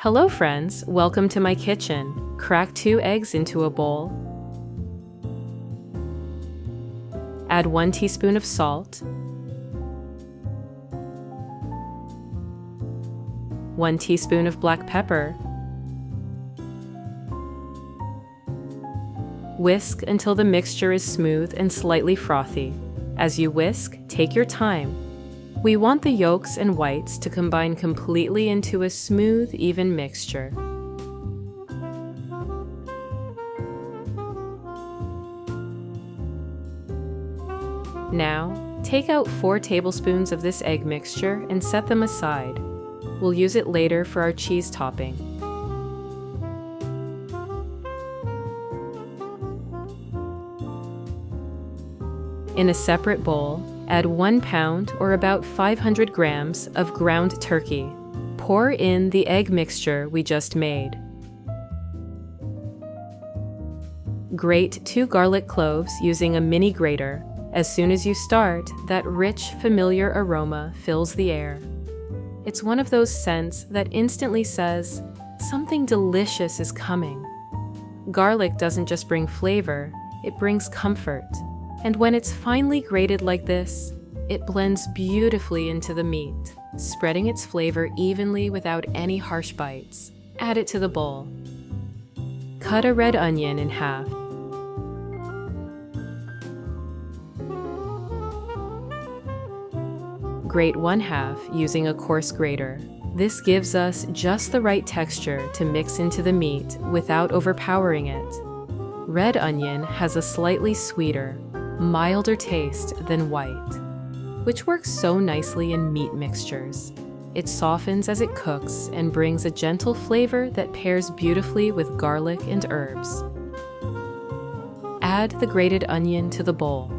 Hello friends, welcome to my kitchen. Crack 2 eggs into a bowl. Add 1 teaspoon of salt, 1 teaspoon of black pepper. Whisk until the mixture is smooth and slightly frothy. As you whisk, take your time. We want the yolks and whites to combine completely into a smooth, even mixture. Now, take out 4 tablespoons of this egg mixture and set them aside. We'll use it later for our cheese topping. In a separate bowl, add 1 pound or about 500 grams of ground turkey. Pour in the egg mixture we just made. Grate 2 garlic cloves using a mini grater. As soon as you start, that rich, familiar aroma fills the air. It's one of those scents that instantly says, something delicious is coming. Garlic doesn't just bring flavor, it brings comfort. And when it's finely grated like this, it blends beautifully into the meat, spreading its flavor evenly without any harsh bites. Add it to the bowl. Cut a red onion in half. Grate 1/2 using a coarse grater. This gives us just the right texture to mix into the meat without overpowering it. Red onion has a slightly sweeter, milder taste than white, which works so nicely in meat mixtures. It softens as it cooks and brings a gentle flavor that pairs beautifully with garlic and herbs. Add the grated onion to the bowl.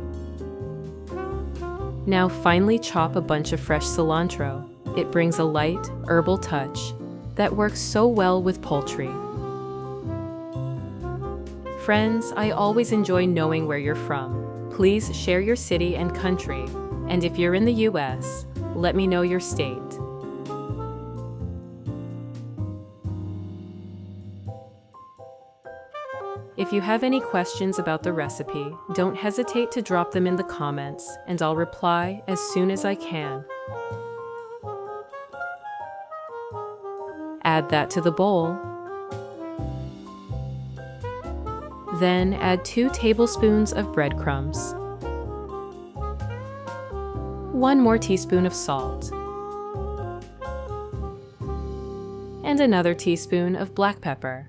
Now finely chop a bunch of fresh cilantro. It brings a light, herbal touch that works so well with poultry. Friends, I always enjoy knowing where you're from. Please share your city and country, and if you're in the US, let me know your state. If you have any questions about the recipe, don't hesitate to drop them in the comments, and I'll reply as soon as I can. Add that to the bowl. Then add 2 tablespoons of breadcrumbs, 1 more teaspoon of salt, and another teaspoon of black pepper.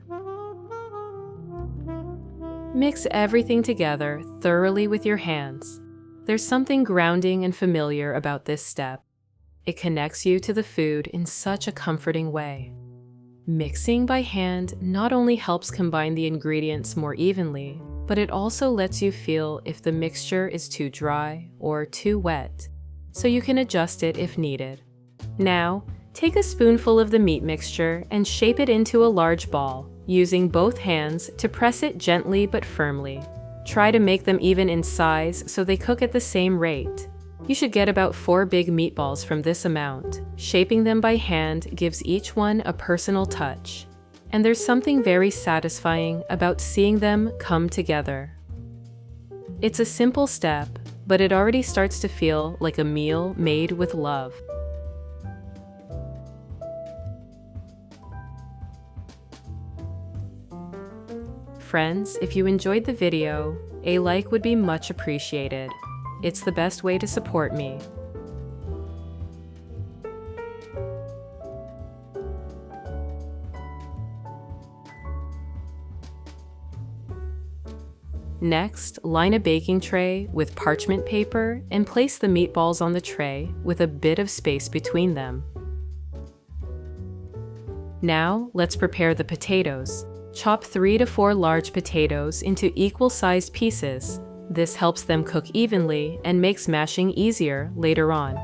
Mix everything together thoroughly with your hands. There's something grounding and familiar about this step. It connects you to the food in such a comforting way. Mixing by hand not only helps combine the ingredients more evenly, but it also lets you feel if the mixture is too dry or too wet, so you can adjust it if needed. Now, take a spoonful of the meat mixture and shape it into a large ball, using both hands to press it gently but firmly. Try to make them even in size so they cook at the same rate. You should get about 4 big meatballs from this amount. Shaping them by hand gives each one a personal touch, and there's something very satisfying about seeing them come together. It's a simple step, but it already starts to feel like a meal made with love. Friends, if you enjoyed the video, a like would be much appreciated. It's the best way to support me. Next, line a baking tray with parchment paper and place the meatballs on the tray with a bit of space between them. Now, let's prepare the potatoes. Chop 3 to 4 large potatoes into equal-sized pieces. This helps them cook evenly and makes mashing easier later on.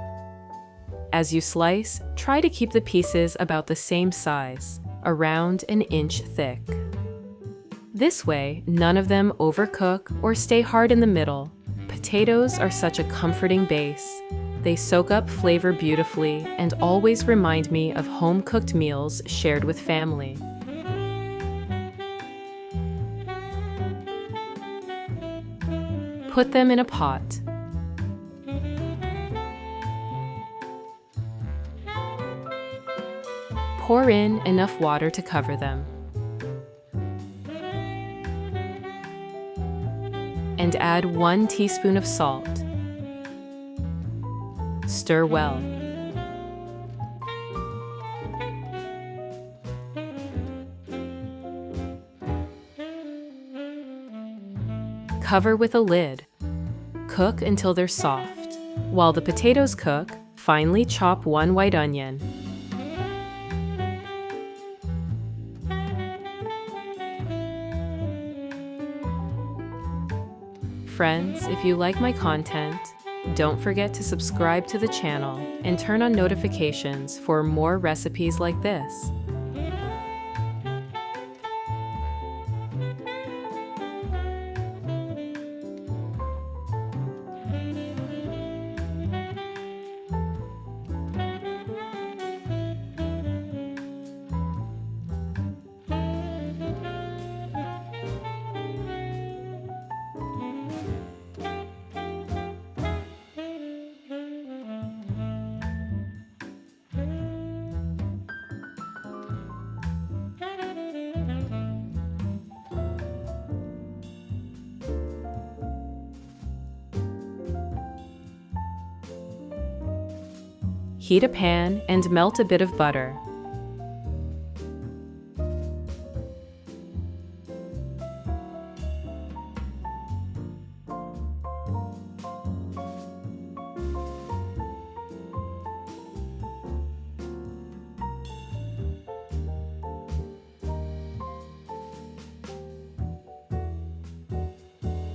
As you slice, try to keep the pieces about the same size, around an inch thick. This way, none of them overcook or stay hard in the middle. Potatoes are such a comforting base. They soak up flavor beautifully and always remind me of home-cooked meals shared with family. Put them in a pot. Pour in enough water to cover them. And add 1 teaspoon of salt. Stir well. Cover with a lid. Cook until they're soft. While the potatoes cook, finely chop 1 white onion. Friends, if you like my content, don't forget to subscribe to the channel and turn on notifications for more recipes like this. Heat a pan and melt a bit of butter.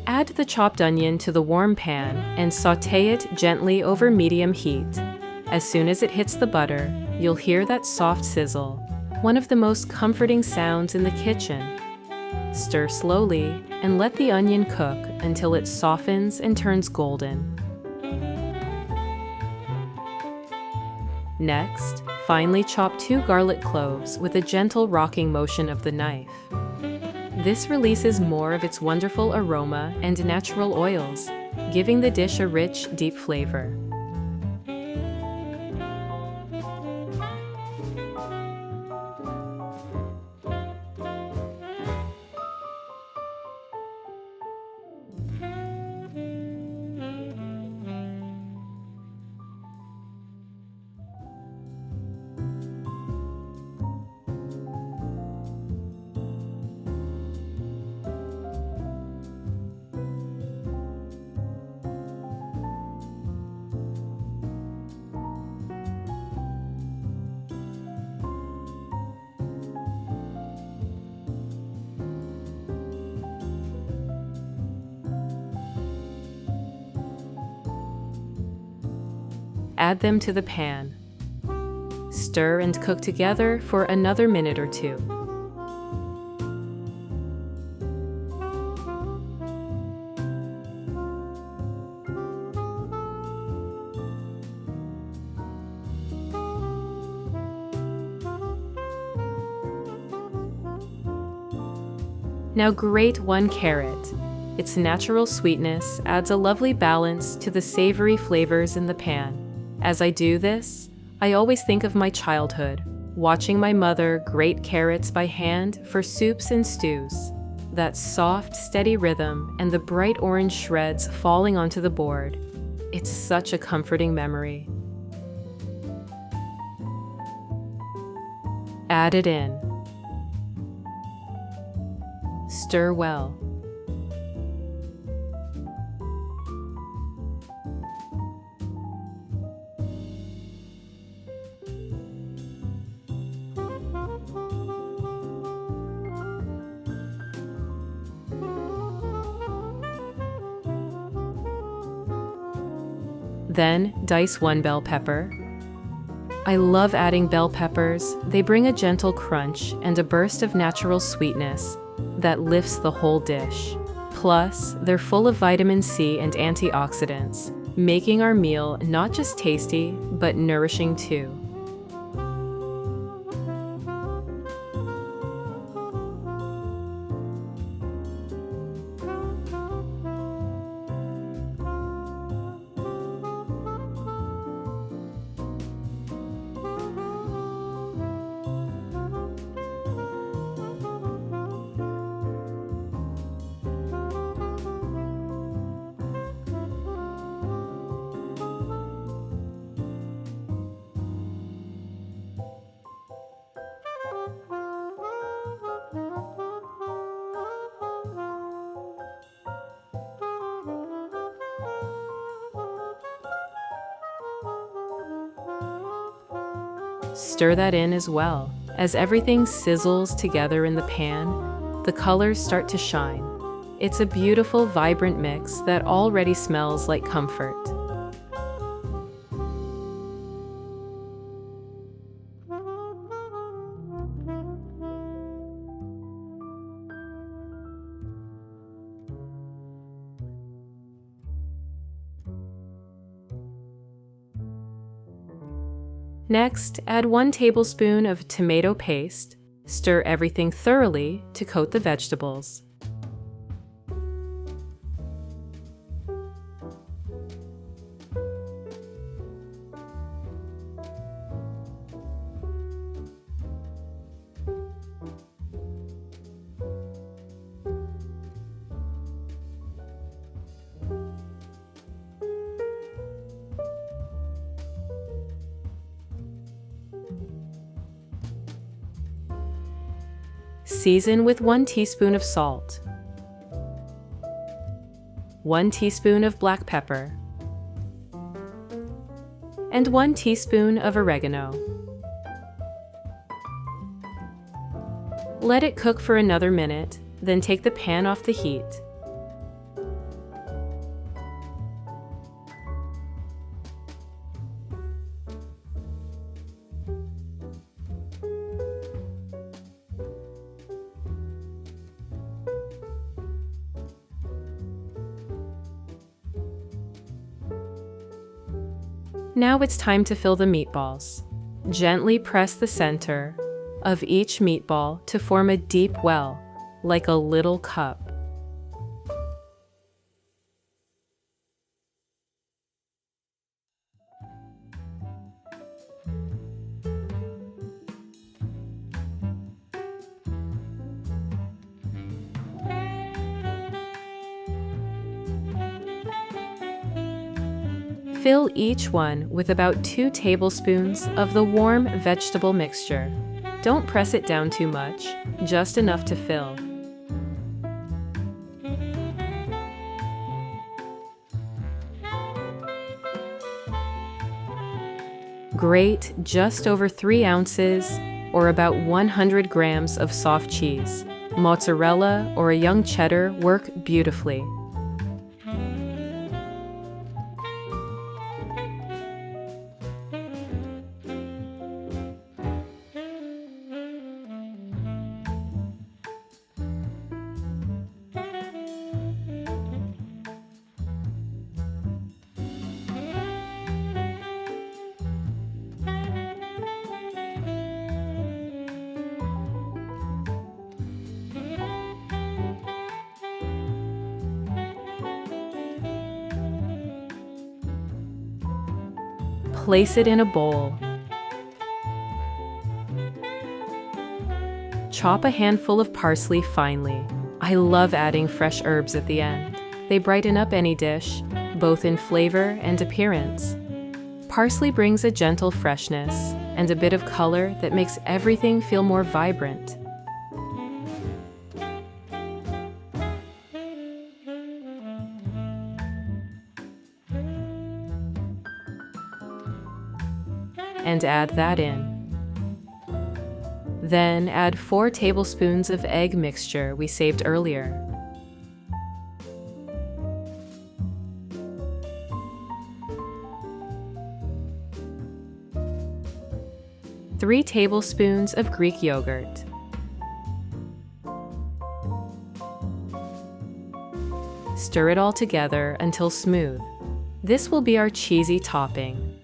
Add the chopped onion to the warm pan and sauté it gently over medium heat. As soon as it hits the butter, you'll hear that soft sizzle, one of the most comforting sounds in the kitchen. Stir slowly and let the onion cook until it softens and turns golden. Next, finely chop 2 garlic cloves with a gentle rocking motion of the knife. This releases more of its wonderful aroma and natural oils, giving the dish a rich, deep flavor. Add them to the pan. Stir and cook together for another minute or 2. Now grate 1 carrot. Its natural sweetness adds a lovely balance to the savory flavors in the pan. As I do this, I always think of my childhood, watching my mother grate carrots by hand for soups and stews. That soft, steady rhythm and the bright orange shreds falling onto the board. It's such a comforting memory. Add it in. Stir well. Then dice 1 bell pepper. I love adding bell peppers. They bring a gentle crunch and a burst of natural sweetness that lifts the whole dish. Plus, they're full of vitamin C and antioxidants, making our meal not just tasty, but nourishing too. Stir that in as well. As everything sizzles together in the pan, the colors start to shine. It's a beautiful, vibrant mix that already smells like comfort. Next, add 1 tablespoon of tomato paste. Stir everything thoroughly to coat the vegetables. Season with 1 teaspoon of salt, 1 teaspoon of black pepper, and 1 teaspoon of oregano. Let it cook for another minute, then take the pan off the heat. Now it's time to fill the meatballs. Gently press the center of each meatball to form a deep well, like a little cup. Fill each one with about 2 tablespoons of the warm vegetable mixture. Don't press it down too much, just enough to fill. Grate just over 3 ounces or about 100 grams of soft cheese. Mozzarella or a young cheddar work beautifully. Place it in a bowl. Chop a handful of parsley finely. I love adding fresh herbs at the end. They brighten up any dish, both in flavor and appearance. Parsley brings a gentle freshness and a bit of color that makes everything feel more vibrant. And add that in. Then add 4 tablespoons of egg mixture we saved earlier. Three tablespoons of Greek yogurt. Stir it all together until smooth. This will be our cheesy topping.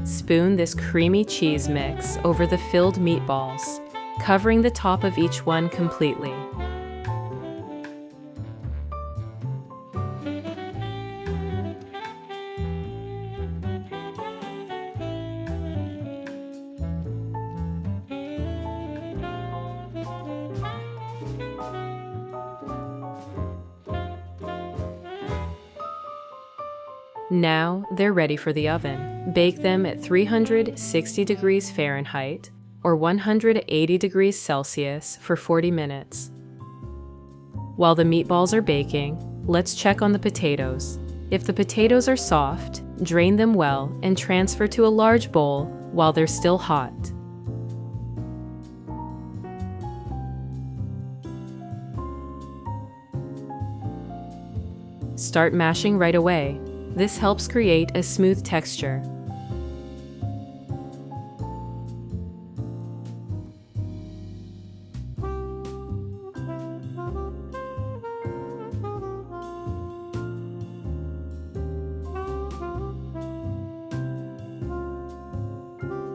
Spoon this creamy cheese mix over the filled meatballs, covering the top of each one completely. Now they're ready for the oven. Bake them at 360 degrees Fahrenheit or 180 degrees Celsius for 40 minutes. While the meatballs are baking, let's check on the potatoes. If the potatoes are soft, drain them well and transfer to a large bowl while they're still hot. Start mashing right away. This helps create a smooth texture.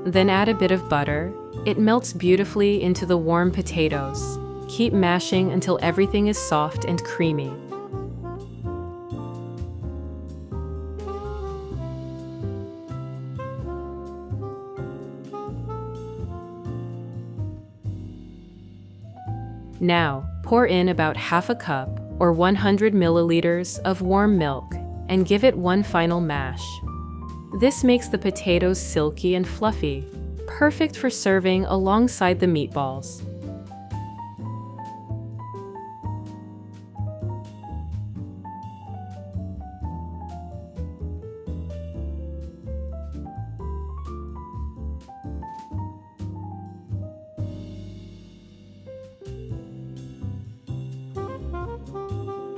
Then add a bit of butter. It melts beautifully into the warm potatoes. Keep mashing until everything is soft and creamy. Now, pour in about half a cup or 100 milliliters of warm milk and give it one final mash. This makes the potatoes silky and fluffy, perfect for serving alongside the meatballs.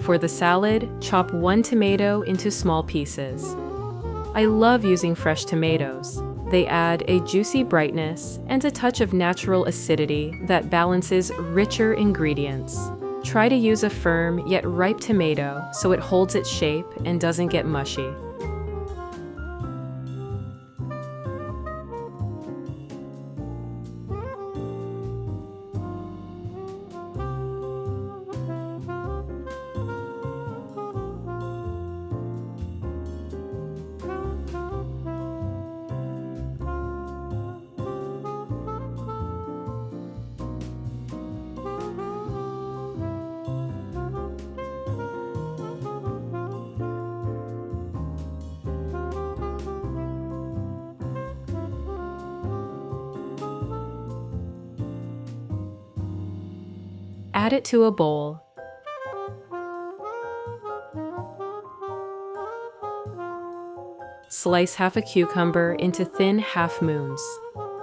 For the salad, chop one tomato into small pieces. I love using fresh tomatoes. They add a juicy brightness and a touch of natural acidity that balances richer ingredients. Try to use a firm yet ripe tomato so it holds its shape and doesn't get mushy. Add it to a bowl. Slice half a cucumber into thin half moons.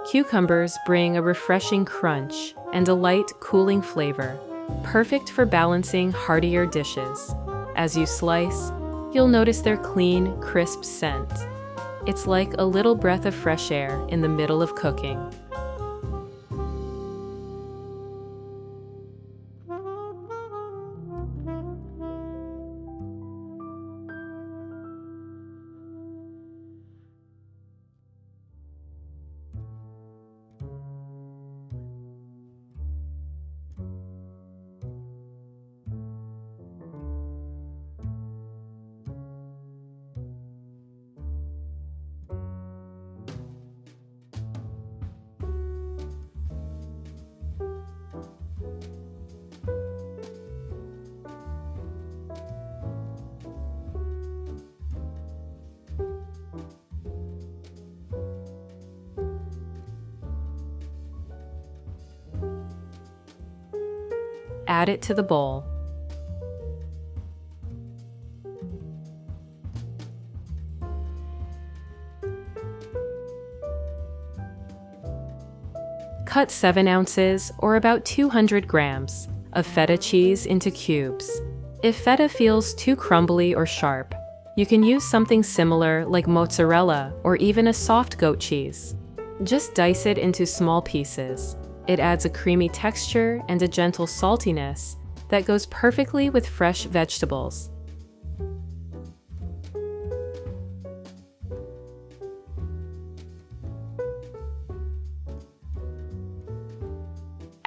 Cucumbers bring a refreshing crunch and a light, cooling flavor, perfect for balancing heartier dishes. As you slice, you'll notice their clean, crisp scent. It's like a little breath of fresh air in the middle of cooking. Add it to the bowl. Cut 7 ounces, or about 200 grams, of feta cheese into cubes. If feta feels too crumbly or sharp, you can use something similar like mozzarella or even a soft goat cheese. Just dice it into small pieces. It adds a creamy texture and a gentle saltiness that goes perfectly with fresh vegetables.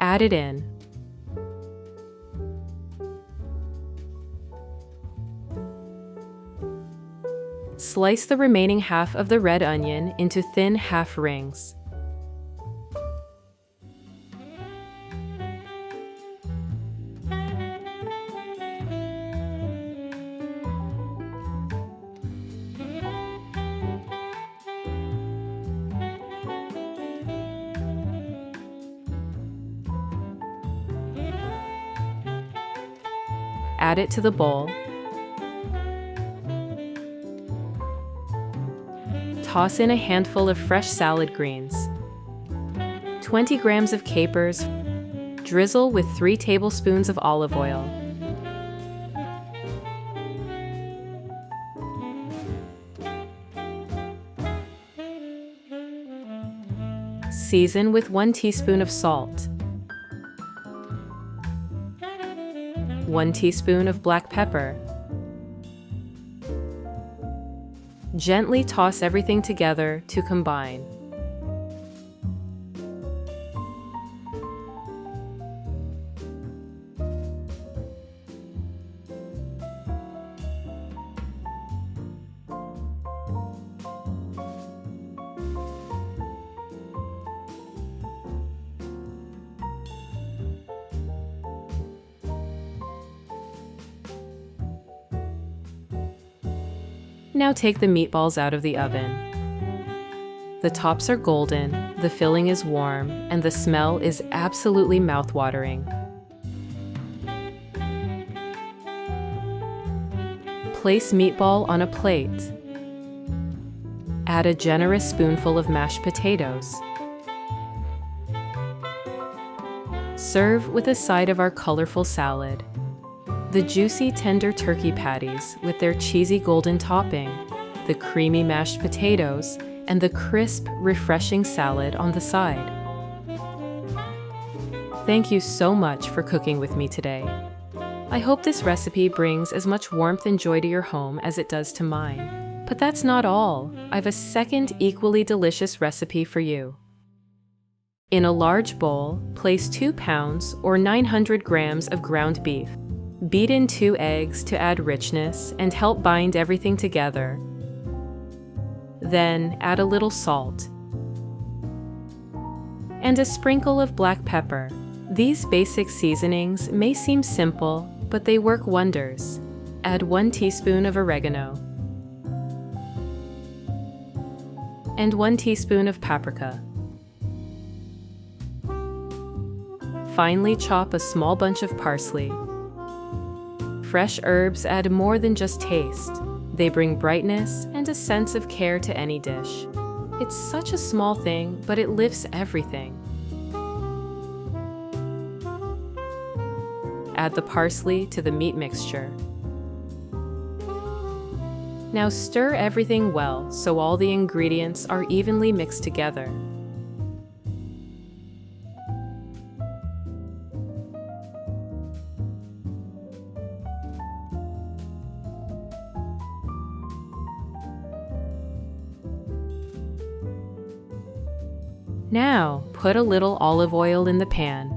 Add it in. Slice the remaining half of the red onion into thin half rings. Add it to the bowl. Toss in a handful of fresh salad greens, 20 grams of capers, drizzle with 3 tablespoons of olive oil. Season with 1 teaspoon of salt, 1 teaspoon of black pepper. Gently toss everything together to combine. Now take the meatballs out of the oven. The tops are golden, the filling is warm, and the smell is absolutely mouth-watering. Place meatball on a plate. Add a generous spoonful of mashed potatoes. Serve with a side of our colorful salad. The juicy, tender turkey patties with their cheesy golden topping, the creamy mashed potatoes, and the crisp, refreshing salad on the side. Thank you so much for cooking with me today. I hope this recipe brings as much warmth and joy to your home as it does to mine. But that's not all. I've a second equally delicious recipe for you. In a large bowl, place 2 pounds or 900 grams of ground beef. Beat in 2 eggs to add richness and help bind everything together. Then add a little salt and a sprinkle of black pepper. These basic seasonings may seem simple, but they work wonders. Add 1 teaspoon of oregano and 1 teaspoon of paprika. Finely chop a small bunch of parsley. Fresh herbs add more than just taste. They bring brightness and a sense of care to any dish. It's such a small thing, but it lifts everything. Add the parsley to the meat mixture. Now stir everything well so all the ingredients are evenly mixed together. Now, put a little olive oil in the pan.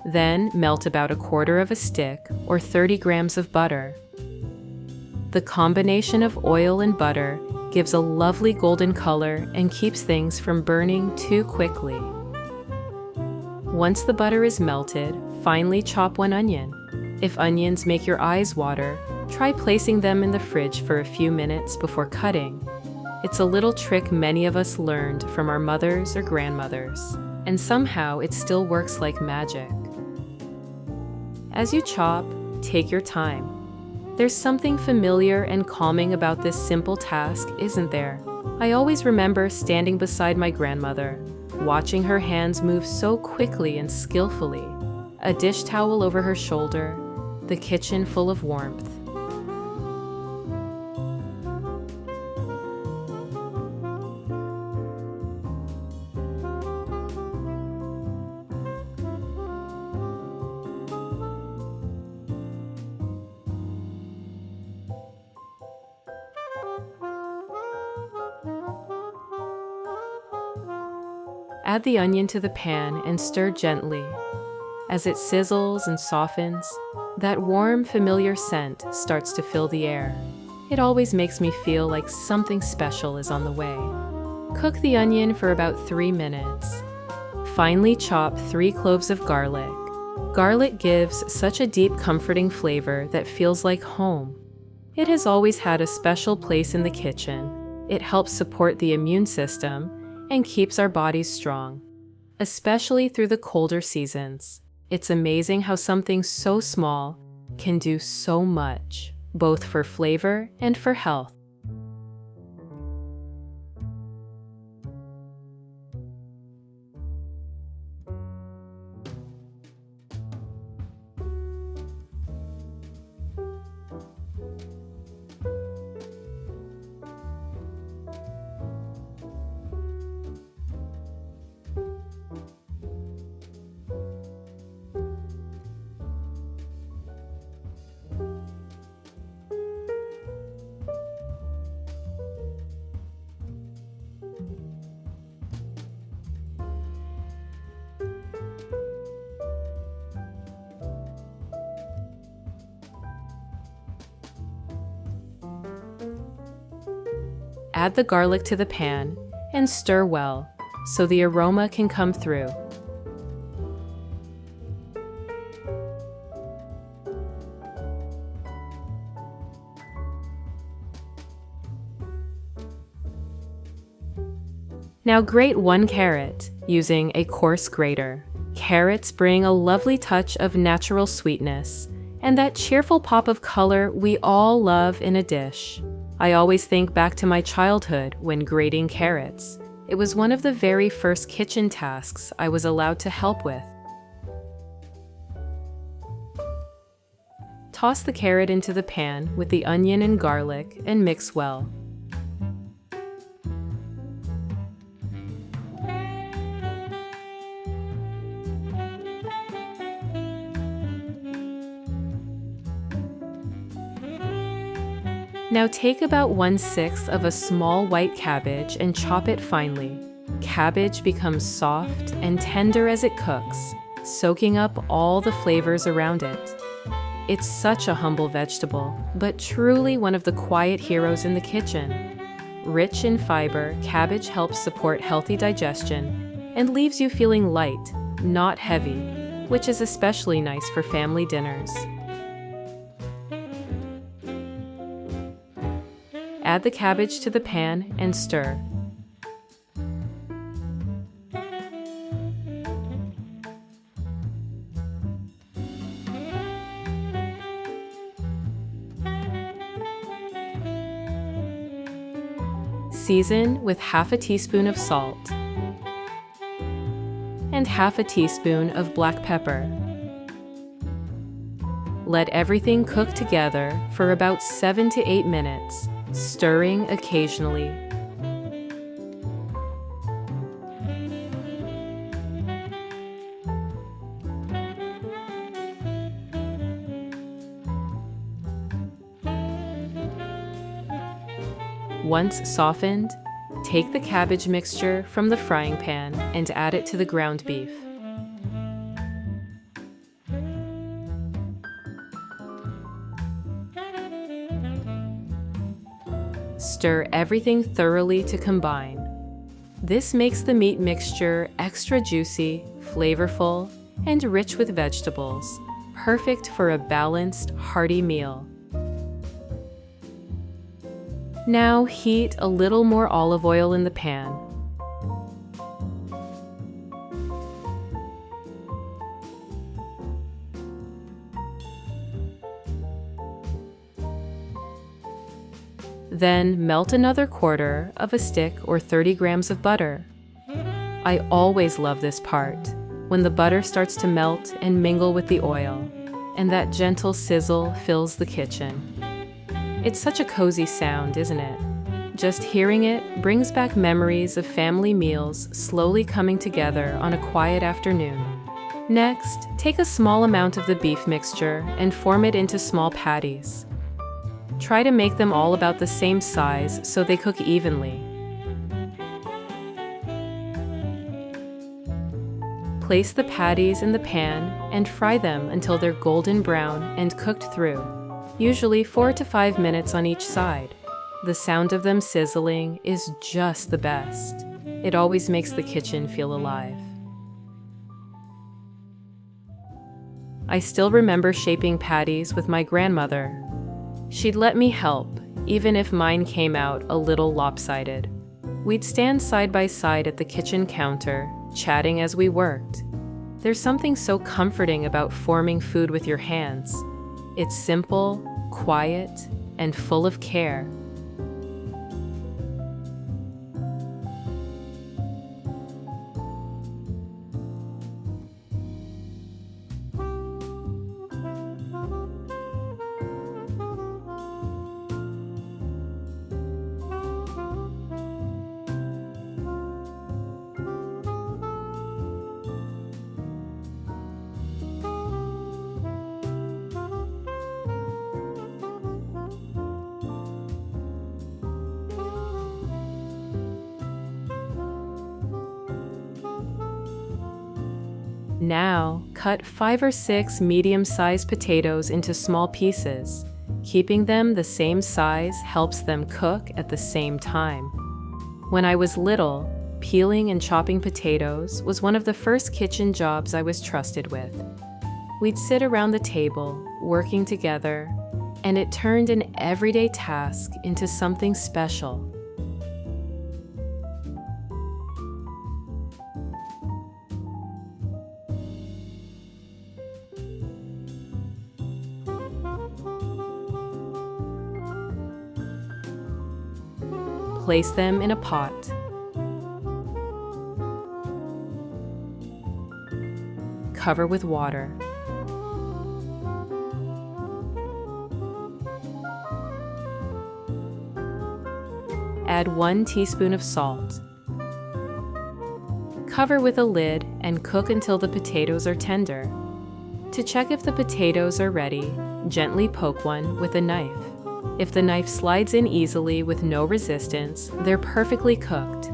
Then, melt about 1/4 of a stick or 30 grams of butter. The combination of oil and butter gives a lovely golden color and keeps things from burning too quickly. Once the butter is melted, finely chop 1 onion. If onions make your eyes water, try placing them in the fridge for a few minutes before cutting. It's a little trick many of us learned from our mothers or grandmothers, and somehow it still works like magic. As you chop, take your time. There's something familiar and calming about this simple task, isn't there? I always remember standing beside my grandmother, watching her hands move so quickly and skillfully, a dish towel over her shoulder, the kitchen full of warmth. Add the onion to the pan and stir gently. As it sizzles and softens, that warm, familiar scent starts to fill the air. It always makes me feel like something special is on the way. Cook the onion for about 3 minutes. Finely chop 3 cloves of garlic. Garlic gives such a deep, comforting flavor that feels like home. It has always had a special place in the kitchen. It helps support the immune system and keeps our bodies strong, especially through the colder seasons. It's amazing how something so small can do so much, both for flavor and for health. Add the garlic to the pan and stir well so the aroma can come through. Now grate 1 carrot using a coarse grater. Carrots bring a lovely touch of natural sweetness and that cheerful pop of color we all love in a dish. I always think back to my childhood when grating carrots. It was one of the very first kitchen tasks I was allowed to help with. Toss the carrot into the pan with the onion and garlic and mix well. Now take about 1/6 of a small white cabbage and chop it finely. Cabbage becomes soft and tender as it cooks, soaking up all the flavors around it. It's such a humble vegetable, but truly one of the quiet heroes in the kitchen. Rich in fiber, cabbage helps support healthy digestion and leaves you feeling light, not heavy, which is especially nice for family dinners. Add the cabbage to the pan and stir. Season with half a teaspoon of salt and half a teaspoon of black pepper. Let everything cook together for about 7 to 8 minutes, stirring occasionally. Once softened, take the cabbage mixture from the frying pan and add it to the ground beef. Stir everything thoroughly to combine. This makes the meat mixture extra juicy, flavorful, and rich with vegetables, perfect for a balanced, hearty meal. Now heat a little more olive oil in the pan. Then melt another quarter of a stick or 30 grams of butter. I always love this part, when the butter starts to melt and mingle with the oil, and that gentle sizzle fills the kitchen. It's such a cozy sound, isn't it? Just hearing it brings back memories of family meals slowly coming together on a quiet afternoon. Next, take a small amount of the beef mixture and form it into small patties. Try to make them all about the same size so they cook evenly. Place the patties in the pan and fry them until they're golden brown and cooked through, usually 4 to 5 minutes on each side. The sound of them sizzling is just the best. It always makes the kitchen feel alive. I still remember shaping patties with my grandmother. She'd let me help, even if mine came out a little lopsided. We'd stand side by side at the kitchen counter, chatting as we worked. There's something so comforting about forming food with your hands. It's simple, quiet, and full of care. Now, cut 5 or 6 medium-sized potatoes into small pieces. Keeping them the same size helps them cook at the same time. When I was little, peeling and chopping potatoes was one of the first kitchen jobs I was trusted with. We'd sit around the table, working together, and it turned an everyday task into something special. Place them in a pot. Cover with water. Add 1 teaspoon of salt. Cover with a lid and cook until the potatoes are tender. To check if the potatoes are ready, gently poke one with a knife. If the knife slides in easily with no resistance, they're perfectly cooked.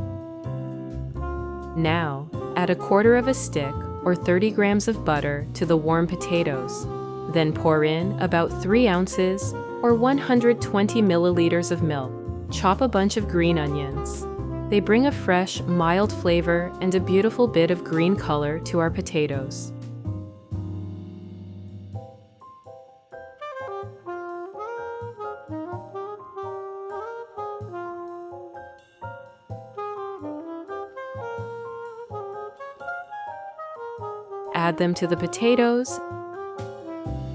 Now, add a quarter of a stick or 30 grams of butter to the warm potatoes. Then pour in about 3 ounces or 120 milliliters of milk. Chop a bunch of green onions. They bring a fresh, mild flavor and a beautiful bit of green color to our potatoes. Add them to the potatoes,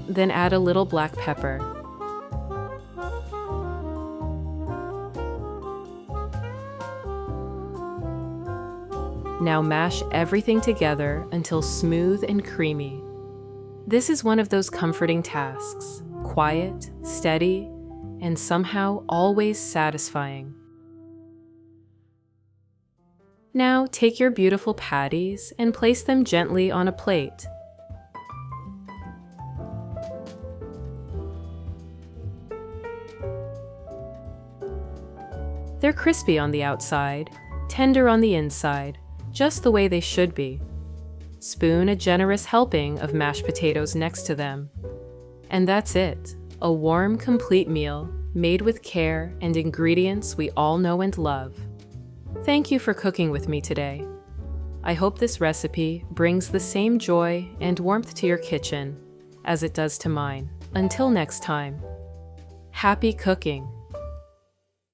then add a little black pepper. Now mash everything together until smooth and creamy. This is one of those comforting tasks, quiet, steady, and somehow always satisfying. Now take your beautiful patties and place them gently on a plate. They're crispy on the outside, tender on the inside, just the way they should be. Spoon a generous helping of mashed potatoes next to them. And that's it, a warm, complete meal made with care and ingredients we all know and love. Thank you for cooking with me today. I hope this recipe brings the same joy and warmth to your kitchen as it does to mine. Until next time, happy cooking!